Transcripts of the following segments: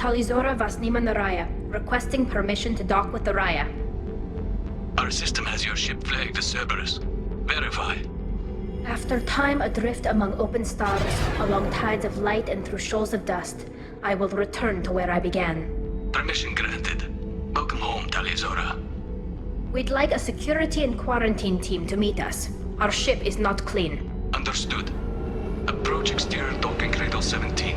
Talizora Vasnima Naraya, requesting permission to dock with the Raya. Our system has your ship flagged as Cerberus. Verify. After time adrift among open stars, along tides of light and through shoals of dust, I will return to where I began. Permission granted. Welcome home, Talizora. We'd like a security and quarantine team to meet us. Our ship is not clean. Understood. Approach exterior docking cradle 17.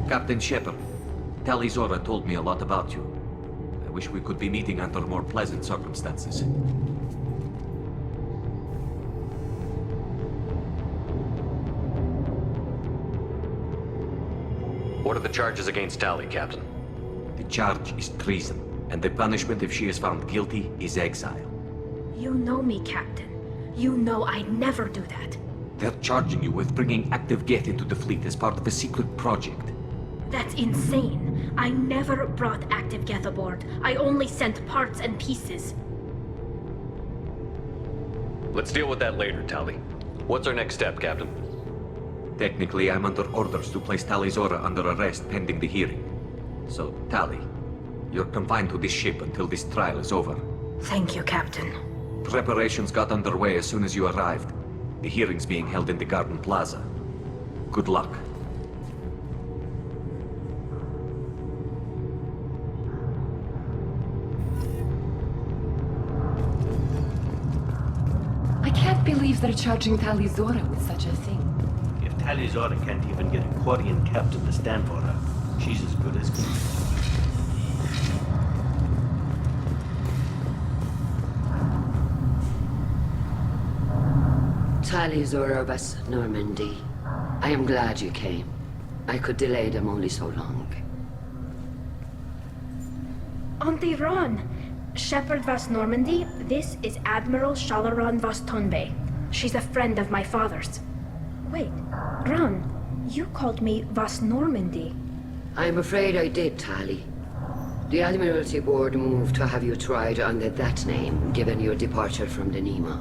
Captain Shepard, Talizora told me a lot about you. I wish we could be meeting under more pleasant circumstances. What are the charges against Tali, Captain? The charge is treason, and the punishment if she is found guilty is exile. You know me, Captain. You know I'd never do that. They're charging you with bringing active Geth into the fleet as part of a secret project. That's insane. I never brought active Geth aboard. I only sent parts and pieces. Let's deal with that later, Tali. What's our next step, Captain? Technically, I'm under orders to place Talizora under arrest pending the hearing. So, Tali, you're confined to this ship until this trial is over. Thank you, Captain. Preparations got underway as soon as you arrived. The hearing's being held in the Garden Plaza. Good luck. I can't believe they're charging Talizora with such a thing. If Talizora can't even get a Quarian captain to stand for her, she's as good as gold. Talizora Vas Normandy. I am glad you came. I could delay them only so long. Auntie Ron! Shepard Vas Normandy, this is Admiral Shalaran Vas Tonbe. She's a friend of my father's. Wait, Ron, you called me Vas Normandy. I'm afraid I did, Tali. The Admiralty Board moved to have you tried under that name, given your departure from the Nima.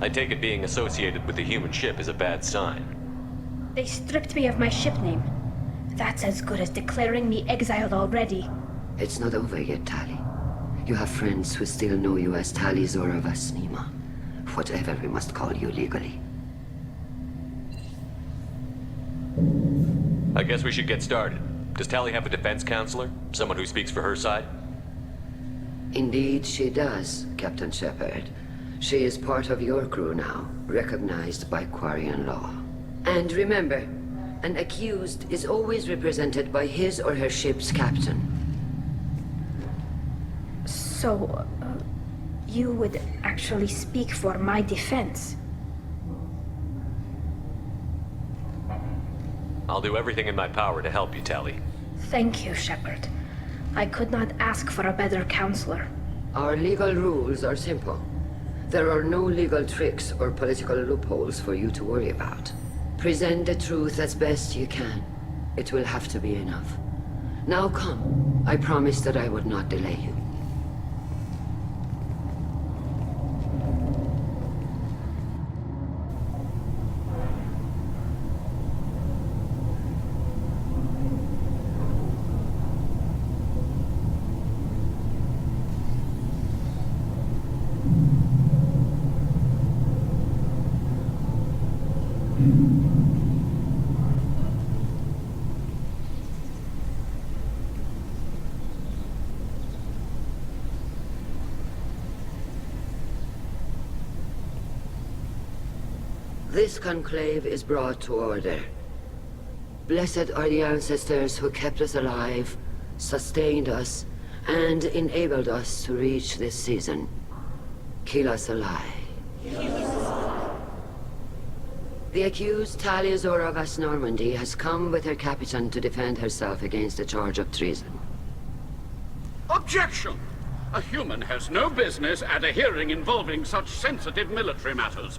I take it being associated with the human ship is a bad sign. They stripped me of my ship name. That's as good as declaring me exiled already. It's not over yet, Tali. You have friends who still know you as Talizora Vas Nima. Whatever we must call you legally. I guess we should get started. Does Tali have a defense counselor? Someone who speaks for her side? Indeed she does, Captain Shepard. She is part of your crew now, recognized by Quarian law. And remember, an accused is always represented by his or her ship's captain. So, you would actually speak for my defense? I'll do everything in my power to help you, Tali. Thank you, Shepard. I could not ask for a better counselor. Our legal rules are simple. There are no legal tricks or political loopholes for you to worry about. Present the truth as best you can. It will have to be enough. Now come. I promised that I would not delay you. This conclave is brought to order. Blessed are the ancestors who kept us alive, sustained us, and enabled us to reach this season. Kila Salai. The accused Talizora Vas Normandy has come with her captain to defend herself against the charge of treason. Objection! A human has no business at a hearing involving such sensitive military matters.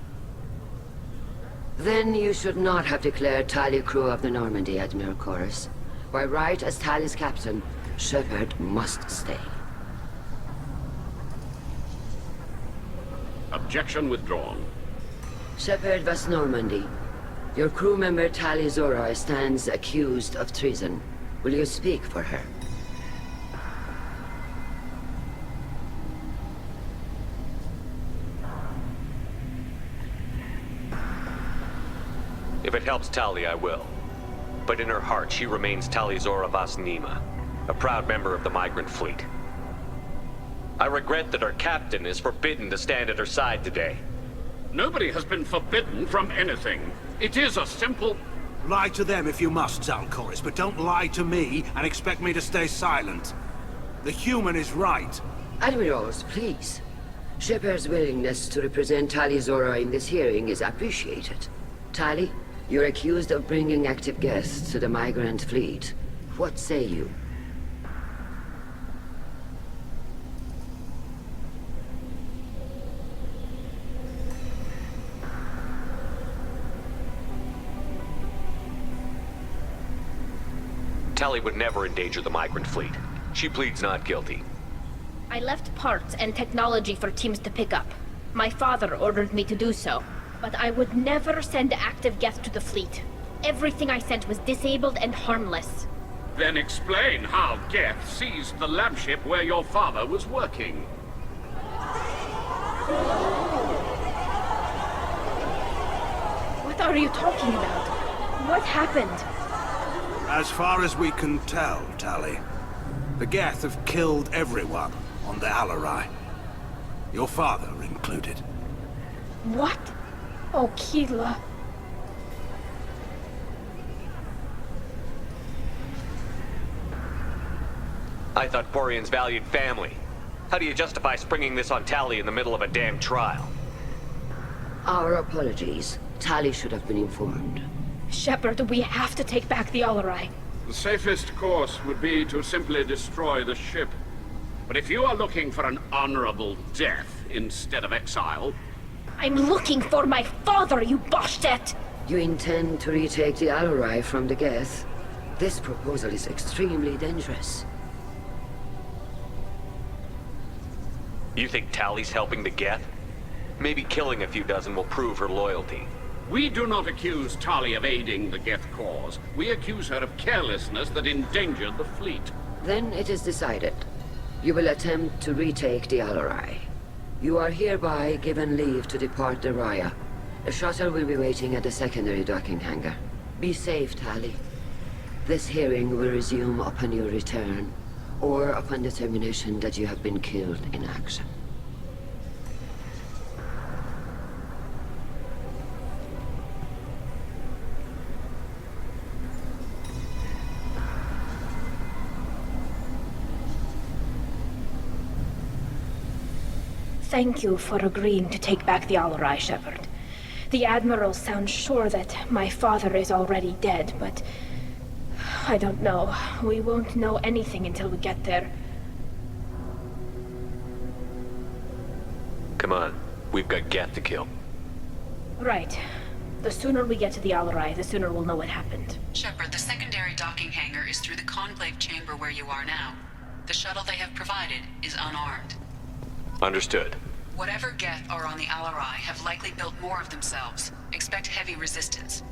Then you should not have declared Tali crew of the Normandy, Admiral Chorus. By right as Tali's captain, Shepard must stay. Objection withdrawn. Shepard was Normandy. Your crew member Tali Zora stands accused of treason. Will you speak for her? If it helps Tali, I will. But in her heart, she remains Tali Zora Vas Nima, a proud member of the migrant fleet. I regret that her captain is forbidden to stand at her side today. Nobody has been forbidden from anything. It is a simple... Lie to them if you must, Zalcoris, but don't lie to me and expect me to stay silent. The human is right. Admirals, please. Shepard's willingness to represent Tali Zora in this hearing is appreciated. Tali, you're accused of bringing active guests to the migrant fleet. What say you? Tali would never endanger the migrant fleet. She pleads not guilty. I left parts and technology for teams to pick up. My father ordered me to do so, but I would never send active guests to the fleet. Everything I sent was disabled and harmless. Then explain how Geth seized the lab ship where your father was working. What are you talking about? What happened? As far as we can tell, Tali, the Geth have killed everyone on the Alarai. Your father included. What? Oh, Keela. I thought Quarian's valued family. How do you justify springing this on Tali in the middle of a damn trial? Our apologies. Tali should have been informed. Shepard, we have to take back the Alarai. The safest course would be to simply destroy the ship. But if you are looking for an honorable death instead of exile... I'm looking for my father, you Bastet! You intend to retake the Alarai from the Geth? This proposal is extremely dangerous. You think Tali's helping the Geth? Maybe killing a few dozen will prove her loyalty. We do not accuse Tali of aiding the Geth cause. We accuse her of carelessness that endangered the fleet. Then it is decided. You will attempt to retake the Alarai. You are hereby given leave to depart the Raya. A shuttle will be waiting at the secondary docking hangar. Be safe, Tali. This hearing will resume upon your return, or upon determination that you have been killed in action. Thank you for agreeing to take back the Alarai, Shepard. The Admiral sounds sure that my father is already dead, but... I don't know. We won't know anything until we get there. Come on. We've got Geth to kill. Right. The sooner we get to the Alarai, the sooner we'll know what happened. Shepard, the secondary docking hangar is through the conclave chamber where you are now. The shuttle they have provided is unarmed. Understood. Whatever Geth are on the Alarai have likely built more of themselves. Expect heavy resistance.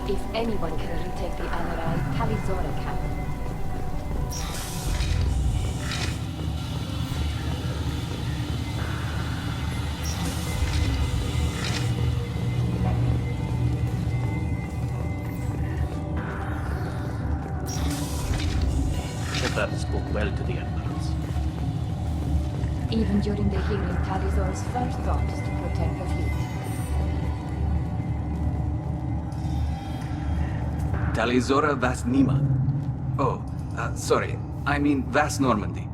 If anyone can retake the Alarai, Tali Zora can. Shepard spoke well to the Admirals. Even during the hearing, Tali Zora's first thought is to protect the fleet. Tali Zora Vas Nima. Oh, sorry. I mean Vast Normandy.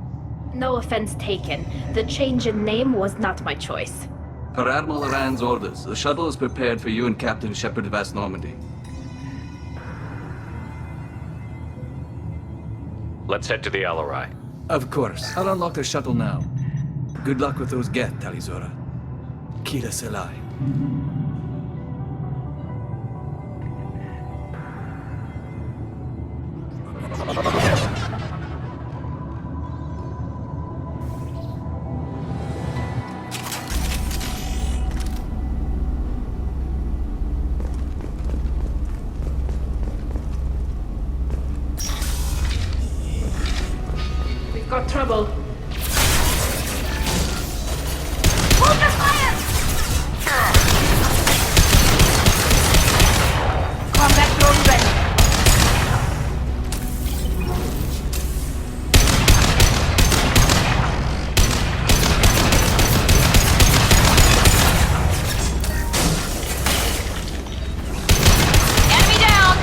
No offense taken. The change in name was not my choice. Per Admiral Rand's orders, the shuttle is prepared for you and Captain Shepard Vast Normandy. Let's head to the Alarai. Of course. I'll unlock the shuttle now. Good luck with those Geth, Talizora. Kira Selai. We've got trouble. Combat drone ready. Enemy down!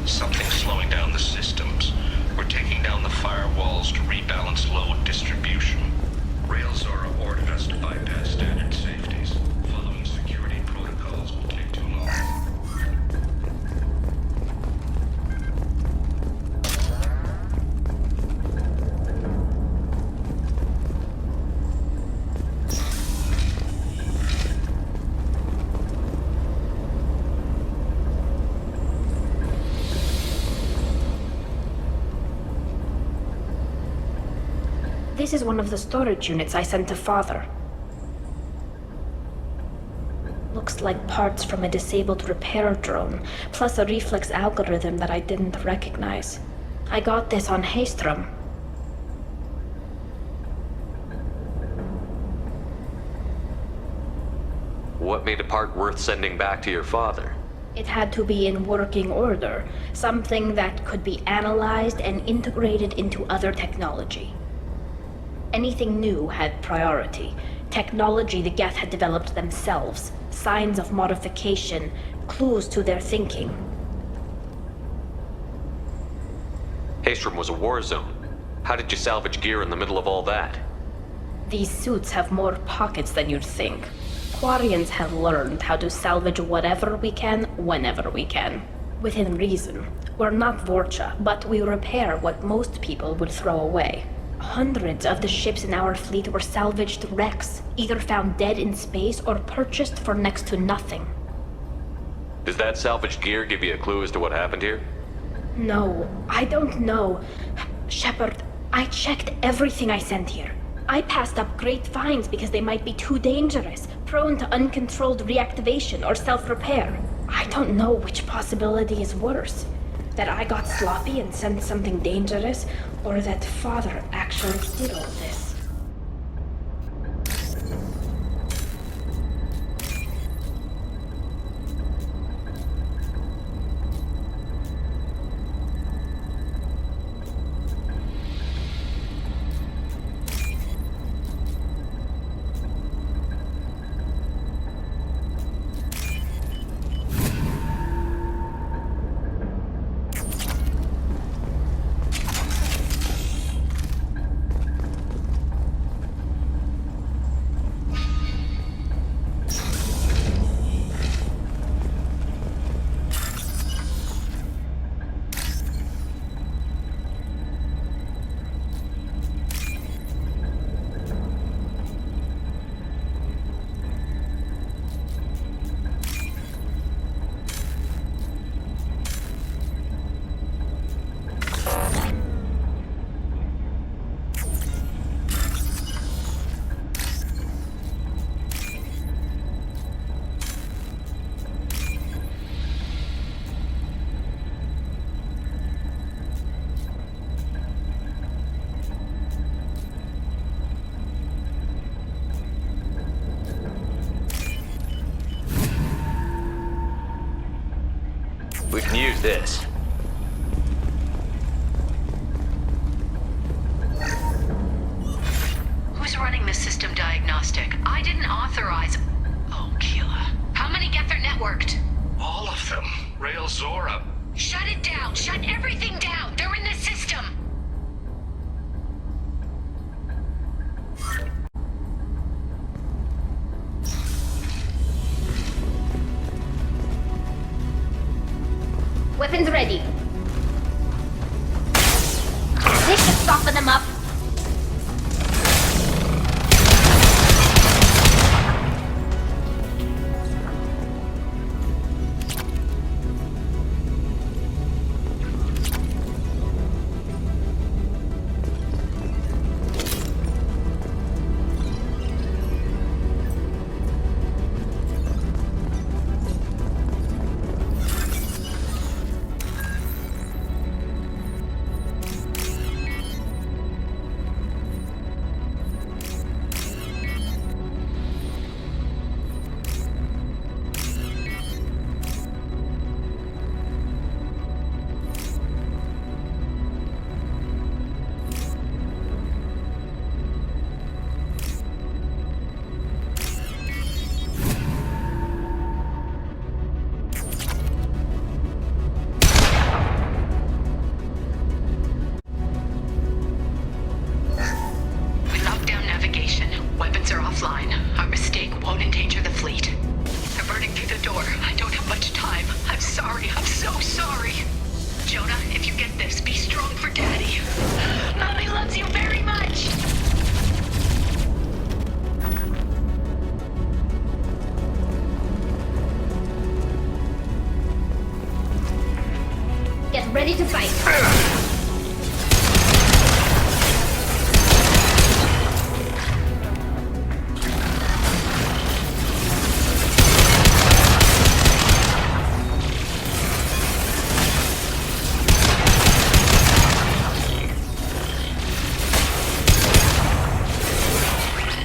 Something's slowing down the systems. We're taking down the firewalls to rebalance load distribution. Railzora ordered us to bypass standard safeties. Following security protocols will take too long. This is one of the storage units I sent to Father. Looks like parts from a disabled repair drone, plus a reflex algorithm that I didn't recognize. I got this on Haestrom. What made a part worth sending back to your father? It had to be in working order, something that could be analyzed and integrated into other technology. Anything new had priority. Technology the Geth had developed themselves, signs of modification, clues to their thinking. Haestrom was a war zone. How did you salvage gear in the middle of all that? These suits have more pockets than you'd think. Quarians have learned how to salvage whatever we can, whenever we can. Within reason. We're not Vorcha, but we repair what most people would throw away. Hundreds of the ships in our fleet were salvaged wrecks, either found dead in space or purchased for next to nothing. Does that salvaged gear give you a clue as to what happened here? No, I don't know. Shepard, I checked everything I sent here. I passed up great finds because they might be too dangerous, prone to uncontrolled reactivation or self-repair. I don't know which possibility is worse. That I got sloppy and sent something dangerous, or that Father actually did all this. this? Who's running the system diagnostic? I didn't authorize... Oh, Keela. How many Geth are networked? All of them. Rail Zora. Shut it down! Shut everything down! They're in the system! Weapons ready. This should soften them up. Ready to fight.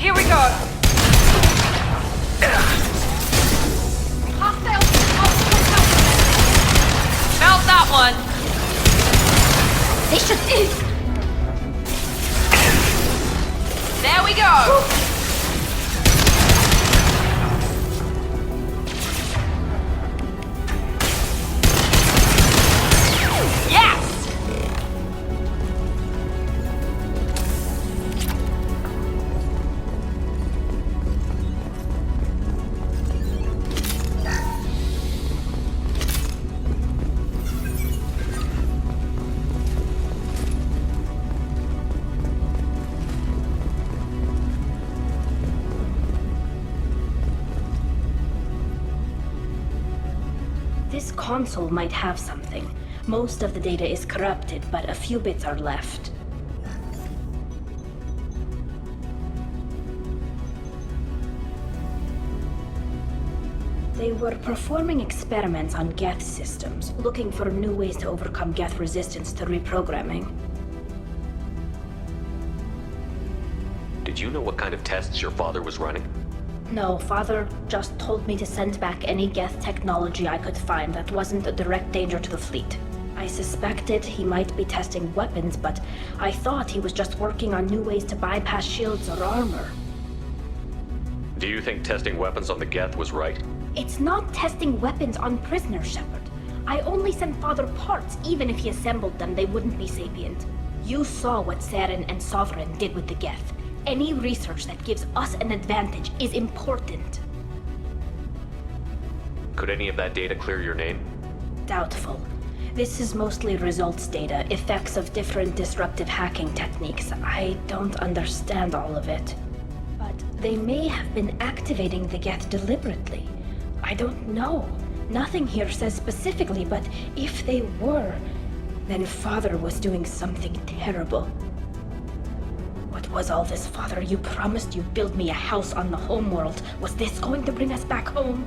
Here we go. Hostile. Melt that one. They should... There we go! Yes! This console might have something. Most of the data is corrupted, but a few bits are left. They were performing experiments on Geth systems, looking for new ways to overcome Geth resistance to reprogramming. Did you know what kind of tests your father was running? No, Father just told me to send back any Geth technology I could find that wasn't a direct danger to the fleet. I suspected he might be testing weapons, but I thought he was just working on new ways to bypass shields or armor. Do you think testing weapons on the Geth was right? It's not testing weapons on prisoners, Shepard. I only sent Father parts. Even if he assembled them, they wouldn't be sapient. You saw what Saren and Sovereign did with the Geth. Any research that gives us an advantage is important. Could any of that data clear your name? Doubtful. This is mostly results data, effects of different disruptive hacking techniques. I don't understand all of it. But they may have been activating the Geth deliberately. I don't know. Nothing here says specifically, but if they were, then Father was doing something terrible. What was all this, Father? You promised you'd build me a house on the homeworld. Was this going to bring us back home?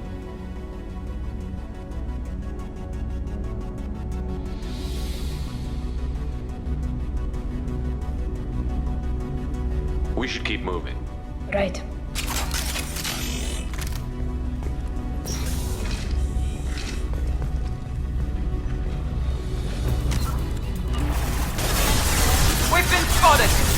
We should keep moving. Right. spotted!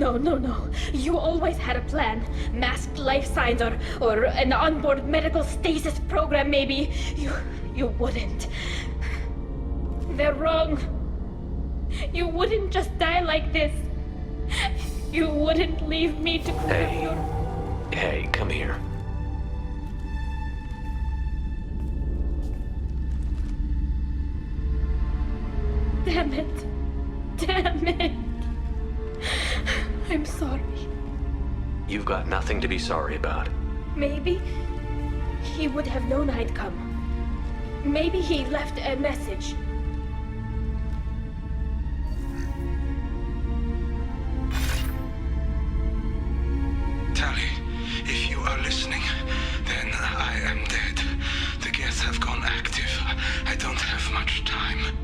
No. You always had a plan. Masked life signs or an onboard medical stasis program, maybe. You wouldn't. They're wrong. You wouldn't just die like this. You wouldn't leave me to clear your... Hey, come here. Damn it. I'm sorry. You've got nothing to be sorry about. Maybe he would have known I'd come. Maybe he left a message. Tali, if you are listening, then I am dead. The Geth have gone active. I don't have much time.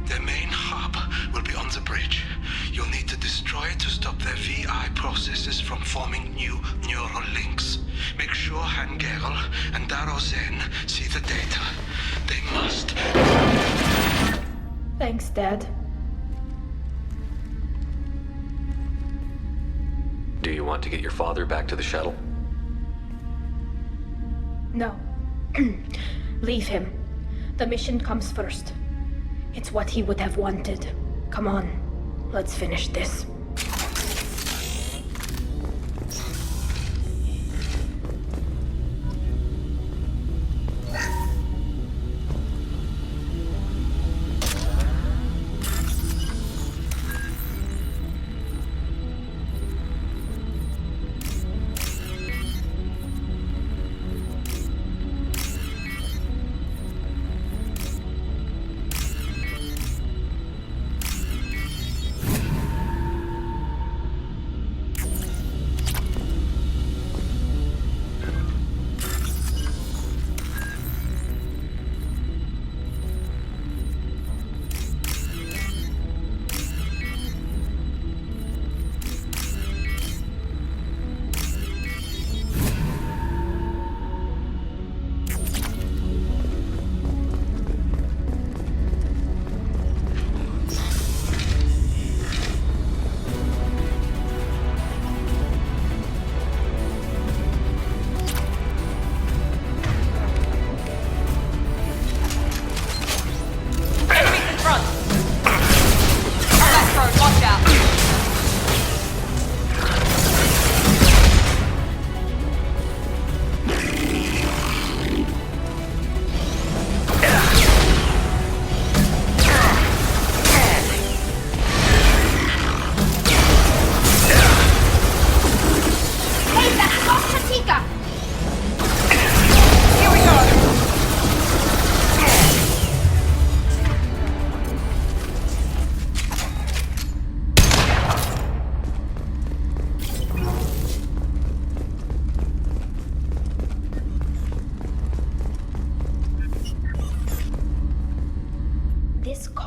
Their main hub will be on the bridge. You'll need to destroy it to stop their VI processes from forming new neural links. Make sure Hangerl and Daro Zen see the data. They must. Thanks, Dad. Do you want to get your father back to the shuttle? No. Leave him. The mission comes first. It's what he would have wanted. Come on, let's finish this.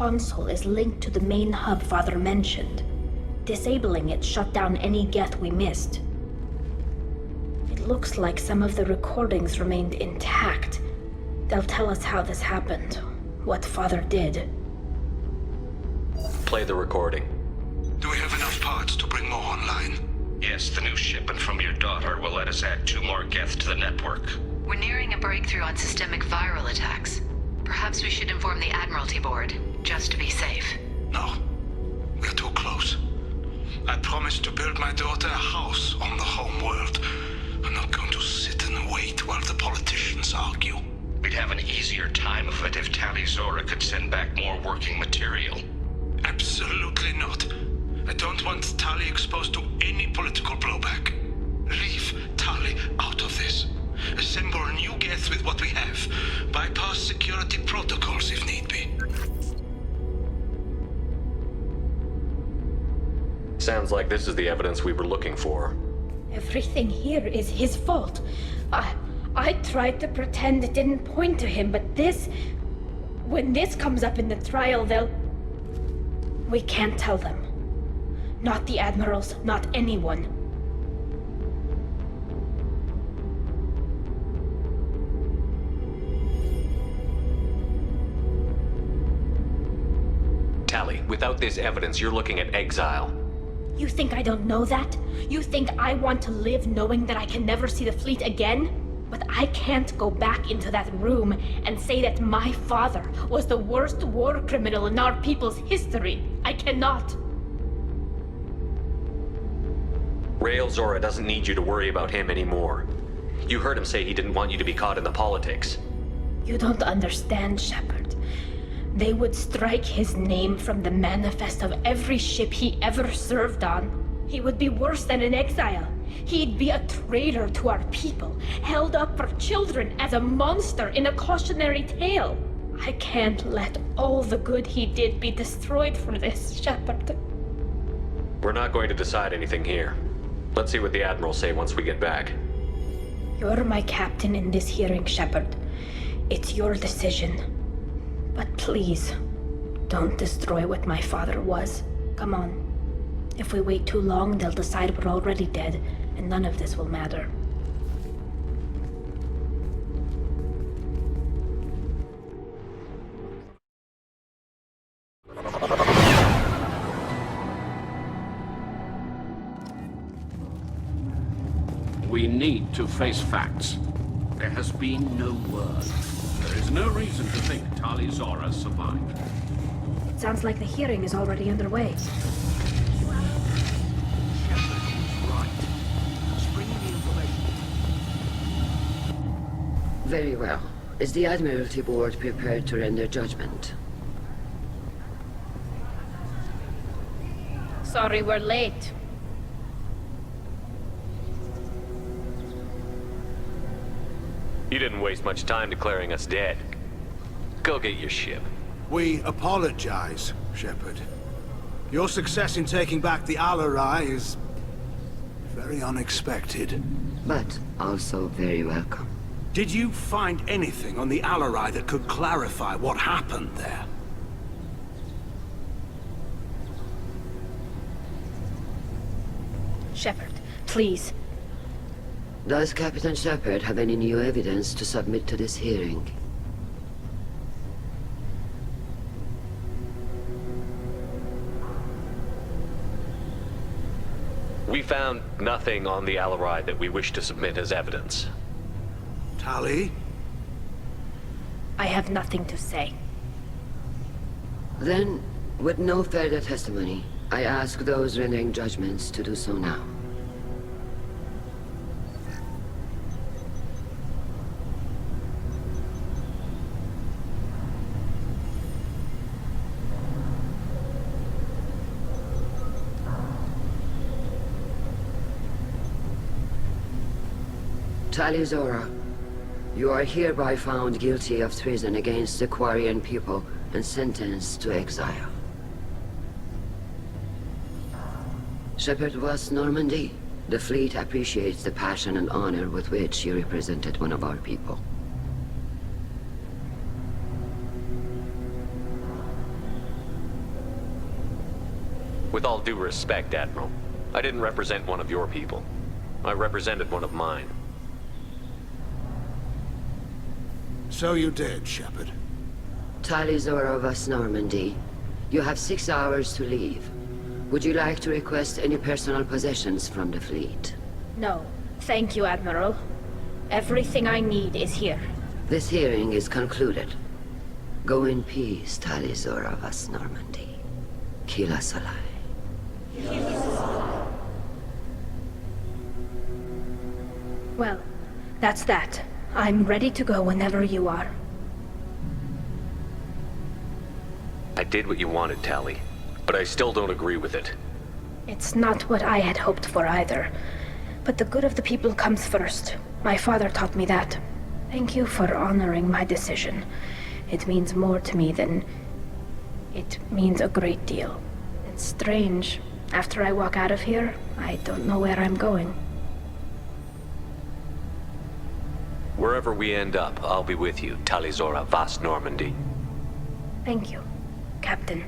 console is linked to the main hub Father mentioned. Disabling it shut down any Geth we missed. It looks like some of the recordings remained intact. They'll tell us how this happened, what Father did. Play the recording. Do we have enough parts to bring more online? Yes, the new shipment from your daughter will let us add 2 more Geth to the network. We're nearing a breakthrough on systemic viral attacks. Perhaps we should inform the Admiralty Board, just to be safe. No. We're too close. I promised to build my daughter a house on the home world. I'm not going to sit and wait while the politicians argue. We'd have an easier time of it if Tali'Zorah could send back more working material. Absolutely not. I don't want Tali exposed to any political blowback. Leave Tali out of this. Assemble a new Geth with what we have. Bypass security protocols if need be. Sounds like this is the evidence we were looking for. Everything here is his fault. I tried to pretend it didn't point to him, but this... When this comes up in the trial, they'll... We can't tell them. Not the Admirals, not anyone. Tali, without this evidence, you're looking at exile. You think I don't know that? You think I want to live knowing that I can never see the fleet again? But I can't go back into that room and say that my father was the worst war criminal in our people's history. I cannot. Rael'Zorah doesn't need you to worry about him anymore. You heard him say he didn't want you to be caught in the politics. You don't understand, Shepard. They would strike his name from the manifest of every ship he ever served on. He would be worse than an exile. He'd be a traitor to our people, held up for children as a monster in a cautionary tale. I can't let all the good he did be destroyed for this, Shepard. We're not going to decide anything here. Let's see what the Admirals say once we get back. You're my captain in this hearing, Shepard. It's your decision. But please, don't destroy what my father was. Come on. If we wait too long, they'll decide we're already dead, and none of this will matter. We need to face facts. There has been no word. There is no reason to think Tali'Zorah survived. It sounds like the hearing is already underway. Very well. Is the Admiralty Board prepared to render judgment? Sorry we're late. You didn't waste much time declaring us dead. Go get your ship. We apologize, Shepard. Your success in taking back the Al-Arai is very unexpected. But also very welcome. Did you find anything on the Al-Arai that could clarify what happened there? Shepard, please. Does Captain Shepard have any new evidence to submit to this hearing? We found nothing on the Al-Arai that we wish to submit as evidence. Tali? I have nothing to say. Then, with no further testimony, I ask those rendering judgments to do so now. Tali'Zorah, you are hereby found guilty of treason against the Quarian people and sentenced to exile. Shepard Vast Normandy, the fleet appreciates the passion and honor with which you represented one of our people. With all due respect, Admiral, I didn't represent one of your people. I represented one of mine. So you did, Shepard. Talizora Vas Normandy, you have 6 hours to leave. Would you like to request any personal possessions from the fleet? No, thank you, Admiral. Everything I need is here. This hearing is concluded. Go in peace, Talizora Vas Normandy. Kila Salai. Well, that's that. I'm ready to go whenever you are. I did what you wanted, Tali, but I still don't agree with it. It's not what I had hoped for either. But the good of the people comes first. My father taught me that. Thank you for honoring my decision. It means more to me than... It means a great deal. It's strange. After I walk out of here, I don't know where I'm going. Wherever we end up, I'll be with you, Talizora Vas Normandy. Thank you, Captain.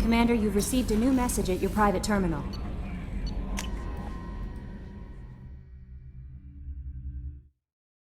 Commander, you've received a new message at your private terminal.